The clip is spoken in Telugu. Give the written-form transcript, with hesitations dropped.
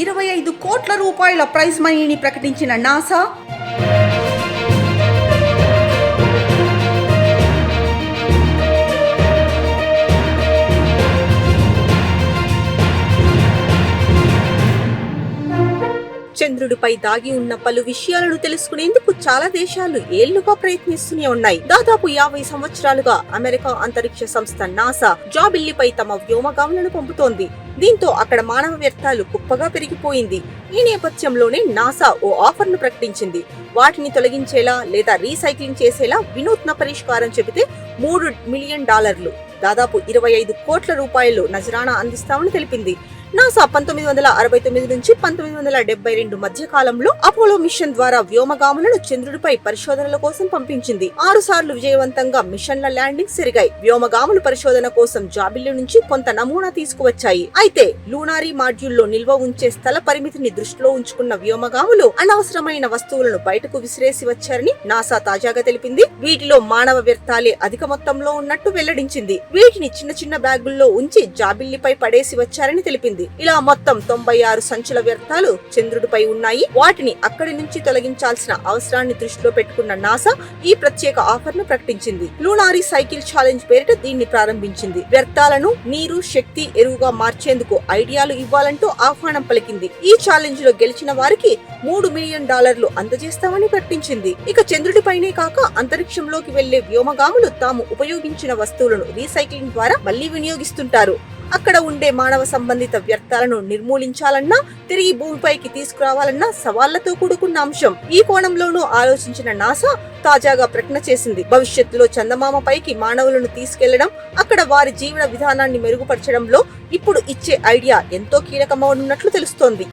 25 కోట్ల రూపాయల ప్రైజ్ మనీని ప్రకటించిన నాసా. చంద్రుడిపై దాగి ఉన్న పలు విషయాలను తెలుసుకునేందుకు చాలా దేశాలు ఏళ్లుగా ప్రయత్నిస్తూనే ఉన్నాయి. దాదాపు 50 సంవత్సరాలుగా అమెరికా అంతరిక్ష సంస్థ నాసా జాబిల్లిపై తమ వ్యోమగాములను పంపుతోంది. దీంతో అక్కడ మానవ వ్యర్థాలు కుప్పగా పెరిగిపోయింది. ఈ నేపథ్యంలోనే నాసా ఓ ఆఫర్ ను ప్రకటించింది. వాటిని తొలగించేలా లేదా రీసైక్లింగ్ చేసేలా వినూత్న పరిష్కారం చెబితే $3 మిలియన్, దాదాపు 25 కోట్ల రూపాయలు నజరానా అందిస్తామని తెలిపింది. నాసా 1969 నుంచి 1972 మధ్య కాలంలో అపోలో మిషన్ ద్వారా వ్యోమగాములను చంద్రుడిపై పరిశోధనల కోసం పంపించింది. 6 సార్లు విజయవంతంగా మిషన్ల ల్యాండింగ్స్ జరిగాయి. వ్యోమగాములు పరిశోధన కోసం జాబిల్లి నుంచి కొంత నమూనా తీసుకువచ్చాయి. అయితే లూనారీ మాడ్యూల్లో నిల్వ ఉంచే స్థల పరిమితిని దృష్టిలో ఉంచుకున్న వ్యోమగాములు అనవసరమైన వస్తువులను బయటకు విసిరేసి వచ్చారని నాసా తాజాగా తెలిపింది. వీటిలో మానవ వ్యర్థాలే అధిక మొత్తంలో ఉన్నట్టు వెల్లడించింది. వీటిని చిన్న చిన్న బ్యాగుల్లో ఉంచి జాబిల్లిపై పడేసి వచ్చారని తెలిపింది. ఇలా మొత్తం 96 సంచుల వ్యర్థాలు చంద్రుడిపై ఉన్నాయి. వాటిని అక్కడి నుంచి తొలగించాల్సిన అవసరాన్ని దృష్టిలో పెట్టుకున్న నాసా ఈ ప్రత్యేక ఆఫర్ ను ప్రకటించింది. లూనారీ సైకిల్ ఛాలెంజ్ పేరిట దీన్ని ప్రారంభించింది. వ్యర్థాలను నీరు, శక్తి, ఎరువుగా మార్చేందుకు ఐడియాలు ఇవ్వాలంటూ ఆహ్వానం పలికింది. ఈ ఛాలెంజ్ లో గెలిచిన వారికి $3 మిలియన్ అందజేస్తామని ప్రకటించింది. ఇక చంద్రుడిపైనే కాక అంతరిక్షంలోకి వెళ్లే వ్యోమగాములు తాము ఉపయోగించిన వస్తువులను రీసైక్లింగ్ ద్వారా మళ్లీ వినియోగిస్తుంటారు. అక్కడ ఉండే మానవ సంబంధిత వ్యర్థాలను నిర్మూలించాలన్నా, తిరిగి భూమిపైకి తీసుకురావాలన్నా సవాళ్లతో కూడుకున్న అంశం. ఈ కోణంలోనూ ఆలోచించిన నాసా తాజాగా ప్రకటన చేసింది. భవిష్యత్తులో చందమామ పైకి మానవులను తీసుకెళ్లడం, అక్కడ వారి జీవన విధానాన్ని మెరుగుపరచడంలో ఇప్పుడు ఇచ్చే ఐడియా ఎంతో కీలకమవునున్నట్లు తెలుస్తోంది.